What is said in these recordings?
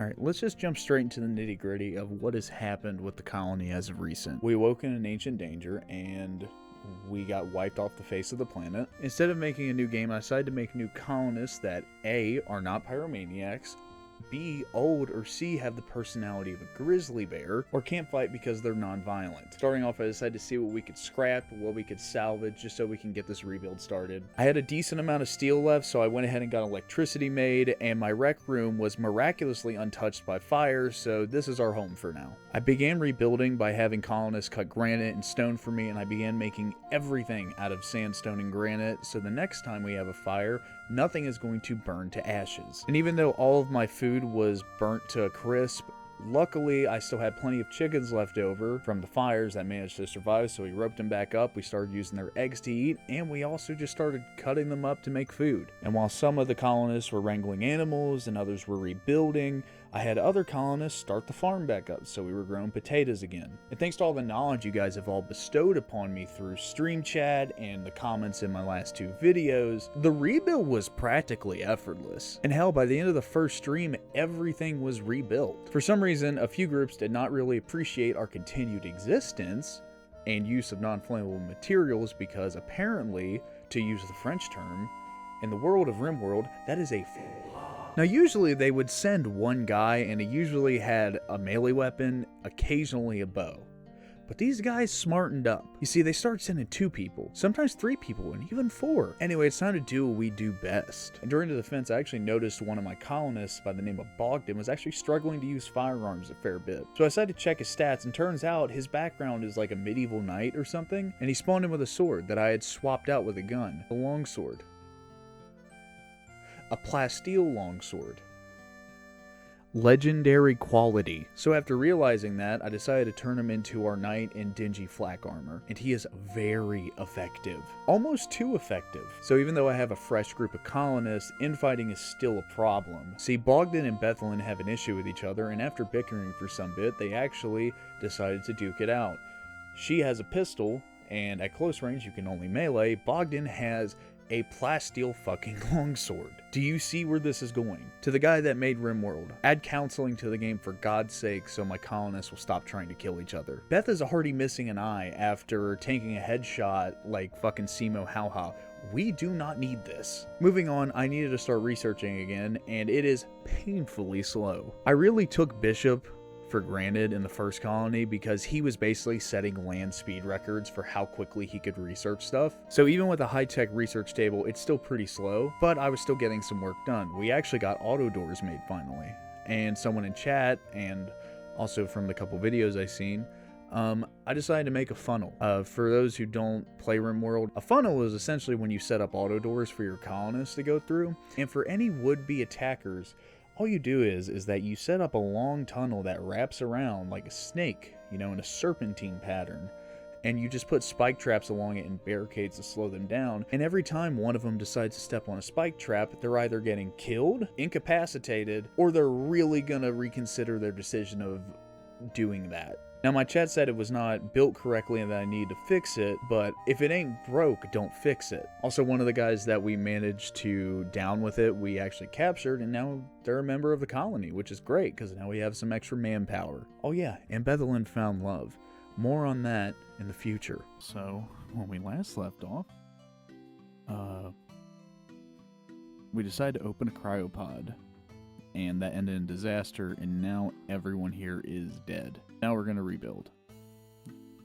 Alright, let's just jump straight into the nitty-gritty of what has happened with the colony as of recent. We awoke in an ancient danger, and we got wiped off the face of the planet. Instead of making a new game, I decided to make new colonists that A, are not pyromaniacs, B, old, or C, have the personality of a grizzly bear, or can't fight because they're non-violent. Starting off, I decided to see what we could scrap, what we could salvage, just so we can get this rebuild started. I had a decent amount of steel left, so I went ahead and got electricity made, and my rec room was miraculously untouched by fire, so this is our home for now. I began rebuilding by having colonists cut granite and stone for me, and I began making everything out of sandstone and granite, so the next time we have a fire, nothing is going to burn to ashes. And even though all of my food was burnt to a crisp, luckily I still had plenty of chickens left over from the fires that managed to survive, so we roped them back up, we started using their eggs to eat, and we also just started cutting them up to make food. And while some of the colonists were wrangling animals and others were rebuilding, I had other colonists start the farm back up, so we were growing potatoes again. And thanks to all the knowledge you guys have all bestowed upon me through stream chat and the comments in my last two videos, the rebuild was practically effortless. And hell, by the end of the first stream, everything was rebuilt. For some reason, a few groups did not really appreciate our continued existence and use of non-flammable materials because apparently, to use the French term, in the world of RimWorld, that is a flaw. Now usually they would send one guy and he usually had a melee weapon, occasionally a bow. But these guys smartened up. You see, they started sending 2 people, sometimes 3 people, and even 4. Anyway, it's time to do what we do best. And during the defense, I actually noticed one of my colonists by the name of Bogdan was actually struggling to use firearms a fair bit. So I decided to check his stats, and turns out his background is like a medieval knight or something, and he spawned in with a sword that I had swapped out with a gun, a longsword. A plasteel longsword. Legendary quality. So after realizing that, I decided to turn him into our knight in dingy flak armor, and he is very effective. Almost too effective. So even though I have a fresh group of colonists, infighting is still a problem. See, Bogdan and Bethlehem have an issue with each other, and after bickering for some bit, they actually decided to duke it out. She has a pistol, and at close range you can only melee. Bogdan has a plasteel fucking longsword. Do you see where this is going? To the guy that made RimWorld, add counseling to the game for God's sake so my colonists will stop trying to kill each other. Beth is already missing an eye after taking a headshot like fucking Simo Hauha. We do not need this. Moving on, I needed to start researching again, and it is painfully slow. I really took Bishop for granted in the first colony because he was basically setting land speed records for how quickly he could research stuff. So even with a high-tech research table, it's still pretty slow, but I was still getting some work done. We actually got auto doors made finally. And someone in chat, and also from the couple videos I've seen, I decided to make a funnel. For those who don't play RimWorld, a funnel is essentially when you set up auto doors for your colonists to go through. And for any would-be attackers, all you do is that you set up a long tunnel that wraps around like a snake, you know, in a serpentine pattern. And you just put spike traps along it and barricades to slow them down. And every time one of them decides to step on a spike trap, they're either getting killed, incapacitated, or they're really gonna reconsider their decision of doing that. Now my chat said it was not built correctly and that I need to fix it, but if it ain't broke, don't fix it. Also, one of the guys that we managed to down with it, we actually captured, and now they're a member of the colony, which is great because now we have some extra manpower. Oh yeah, and Bethlehem found love. More on that in the future. So, when we last left off, we decided to open a cryopod. And that ended in disaster, and now everyone here is dead. Now we're gonna rebuild.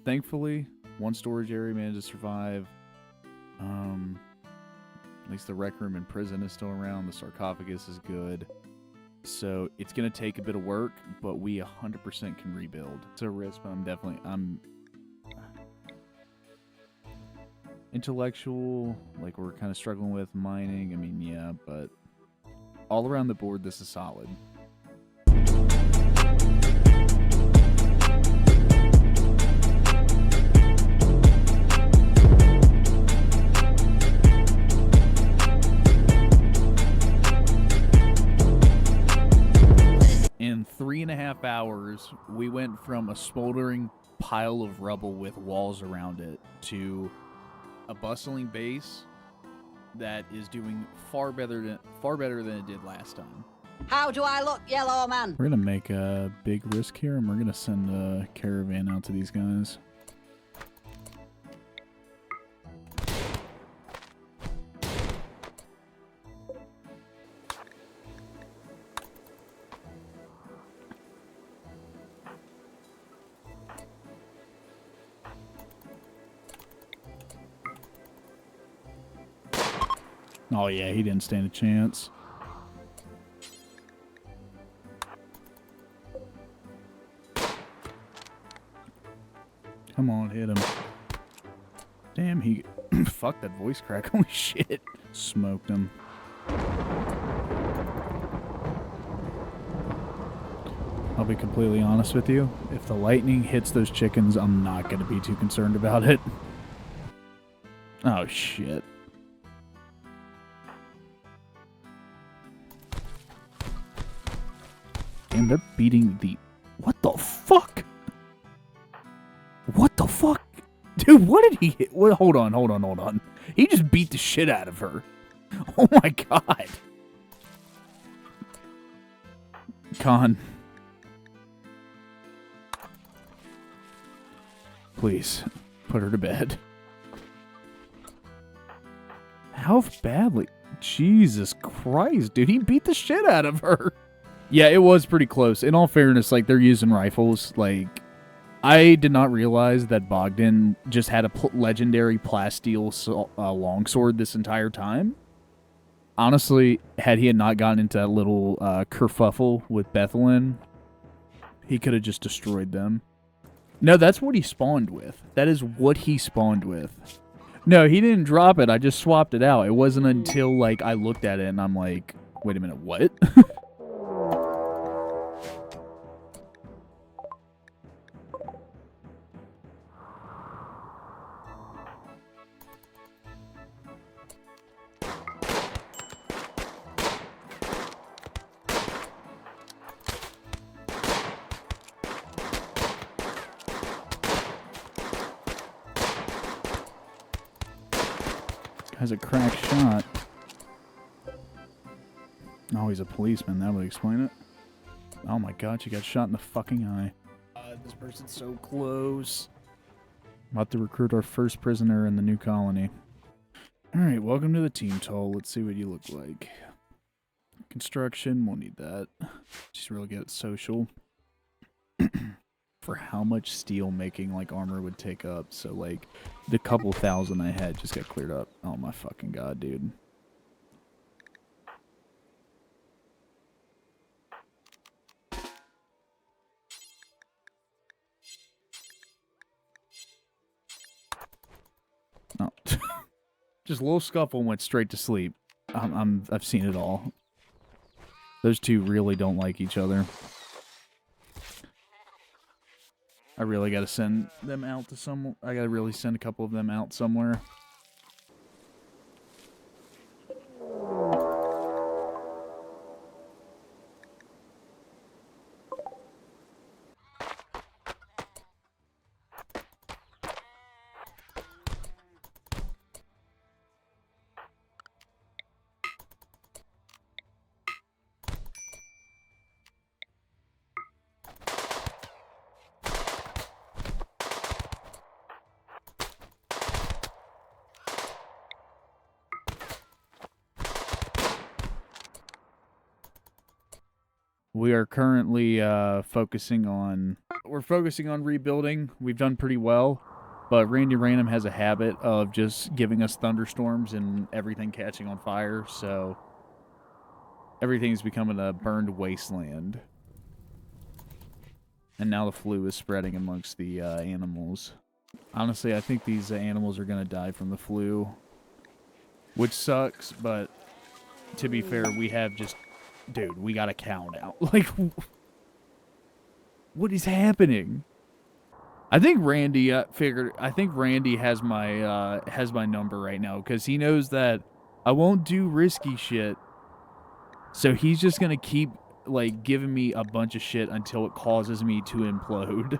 Thankfully, one storage area managed to survive. At least the rec room in prison is still around. The sarcophagus is good. So it's gonna take a bit of work, but we 100% can rebuild. It's a risk, but I'm intellectual, like we're kind of struggling with mining. I mean, yeah, but all around the board, this is solid. In 3.5 hours, we went from a smoldering pile of rubble with walls around it to a bustling base that is doing far better than it did last time. How do I look, yellow man? We're gonna make a big risk here, and we're gonna send a caravan out to these guys. Oh yeah, he didn't stand a chance. Come on, hit him. Damn, he... Fuck that voice crack. Holy shit. Smoked him. I'll be completely honest with you. If the lightning hits those chickens, I'm not going to be too concerned about it. Oh, shit. Damn, they're beating the... What the fuck? What the fuck? Dude, what did he hit? What, hold on. He just beat the shit out of her. Oh my god. Con. Please, put her to bed. How badly? Jesus Christ, dude, he beat the shit out of her. Yeah, it was pretty close. In all fairness, like, they're using rifles. Like, I did not realize that Bogdan just had a legendary plasteel longsword this entire time. Honestly, had he not gotten into that little kerfuffle with Bethelin, he could have just destroyed them. No, that's what he spawned with. That is what he spawned with. No, he didn't drop it. I just swapped it out. It wasn't until, like, I looked at it and I'm like, wait a minute, what? Has a cracked shot. Oh, he's a policeman. That would explain it. Oh my god, she got shot in the fucking eye. This person's so close. I'm about to recruit our first prisoner in the new colony. Alright, welcome to the team, Toll. Let's see what you look like. Construction, we'll need that. She's really good at social. For how much steel making like armor would take up, so like the couple thousand I had just got cleared up. Oh my fucking god, dude. Oh. Just a little scuffle and went straight to sleep. I've seen it all. Those two really don't like each other. I really gotta send them out to some... I gotta really send a couple of them out somewhere. We are currently focusing on rebuilding. We've done pretty well, but Randy Random has a habit of just giving us thunderstorms and everything catching on fire, so everything's becoming a burned wasteland. And now the flu is spreading amongst the animals. Honestly, I think these animals are going to die from the flu, which sucks, but to be fair, we have just... Dude, we got a cow now. Like, what is happening? I think Randy I think Randy has my number right now because he knows that I won't do risky shit. So he's just gonna keep like giving me a bunch of shit until it causes me to implode.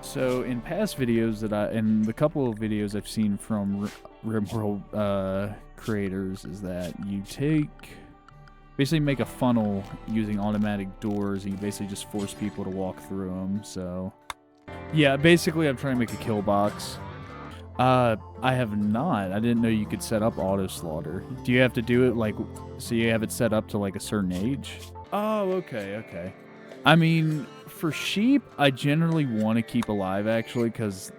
So in past videos in the couple of videos I've seen from RimWorld creators is that you take basically make a funnel using automatic doors, and you basically just force people to walk through them. So, yeah, basically I'm trying to make a kill box. I have not. I didn't know you could set up auto slaughter. Do you have to do it like, so you have it set up to like a certain age? Oh, okay. I mean, for sheep, I generally want to keep alive actually, because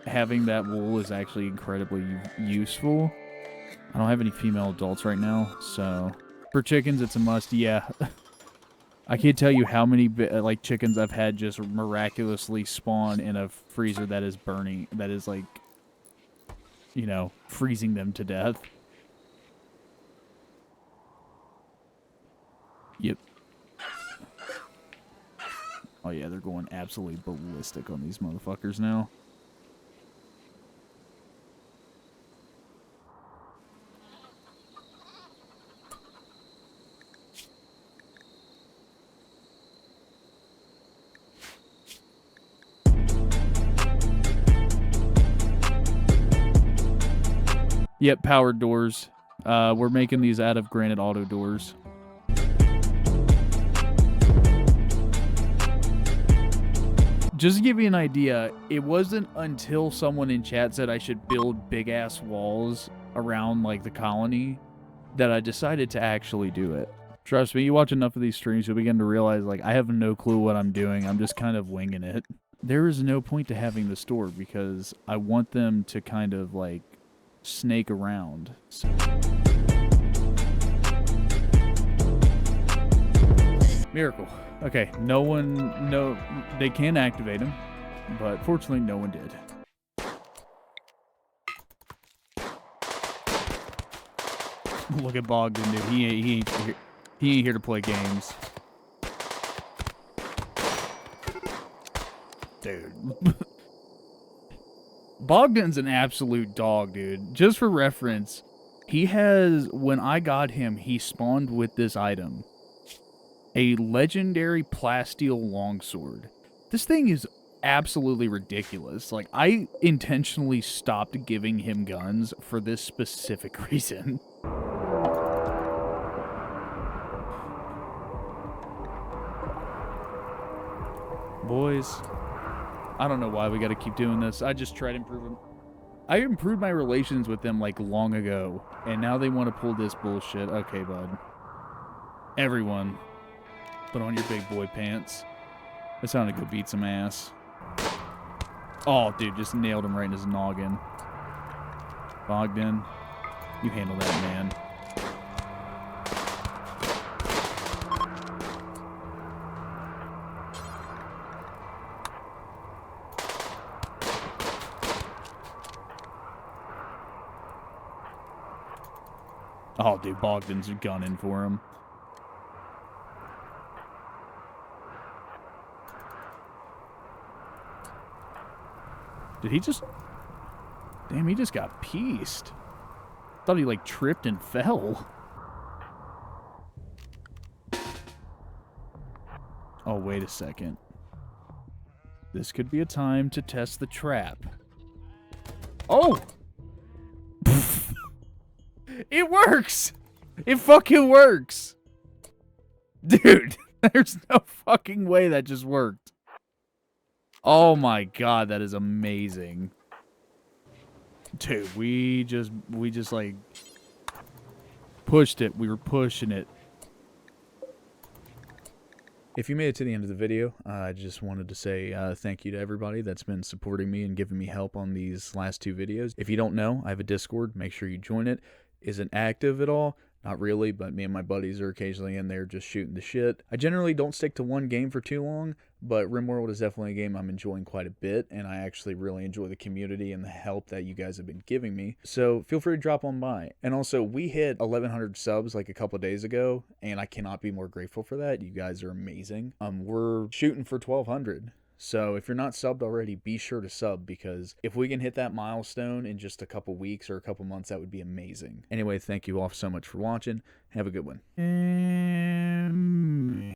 having that wool is actually incredibly useful. I don't have any female adults right now, so for chickens, it's a must. Yeah. I can't tell you how many like chickens I've had just miraculously spawn in a freezer that is burning, that is like, you know, freezing them to death. Yep. Oh yeah, they're going absolutely ballistic on these motherfuckers now. Yep, powered doors. We're making these out of granite auto doors. Just to give you an idea, it wasn't until someone in chat said I should build big-ass walls around, like, the colony that I decided to actually do it. Trust me, you watch enough of these streams, you'll begin to realize, like, I have no clue what I'm doing. I'm just kind of winging it. There is no point to having the store because I want them to kind of, like, snake around. So Miracle. Okay, they can activate him, but fortunately no one did. Look at Bogdan, dude. He ain't here to play games. Dude. Bogdan's an absolute dog, dude. Just for reference, when I got him, he spawned with this item. A legendary plasteel longsword. This thing is absolutely ridiculous. Like, I intentionally stopped giving him guns for this specific reason. Boys, I don't know why we gotta keep doing this. I just try to improve them. I improved my relations with them, like, long ago, and now they want to pull this bullshit. Okay, bud. Everyone, put on your big boy pants. It's time to go beat some ass. Oh, dude, just nailed him right in his noggin. Bogdan, you handle that, man. Oh, dude, Bogdan's gunning for him. Did he just... Damn, he just got pieced. Thought he, like, tripped and fell. Oh, wait a second. This could be a time to test the trap. Oh! It works! It fucking works! Dude, there's no fucking way that just worked. Oh my god, that is amazing. Dude, we just like pushed it. We were pushing it. If you made it to the end of the video, I just wanted to say thank you to everybody that's been supporting me and giving me help on these last two videos. If you don't know, I have a Discord. Make sure you join it. Isn't active at all. Not really, but me and my buddies are occasionally in there just shooting the shit. I generally don't stick to one game for too long, but RimWorld is definitely a game I'm enjoying quite a bit, and I actually really enjoy the community and the help that you guys have been giving me. So feel free to drop on by. And also, we hit 1,100 subs like a couple days ago, and I cannot be more grateful for that. You guys are amazing. We're shooting for 1,200. So if you're not subbed already, be sure to sub, because if we can hit that milestone in just a couple weeks or a couple months, that would be amazing. Anyway, thank you all so much for watching. Have a good one.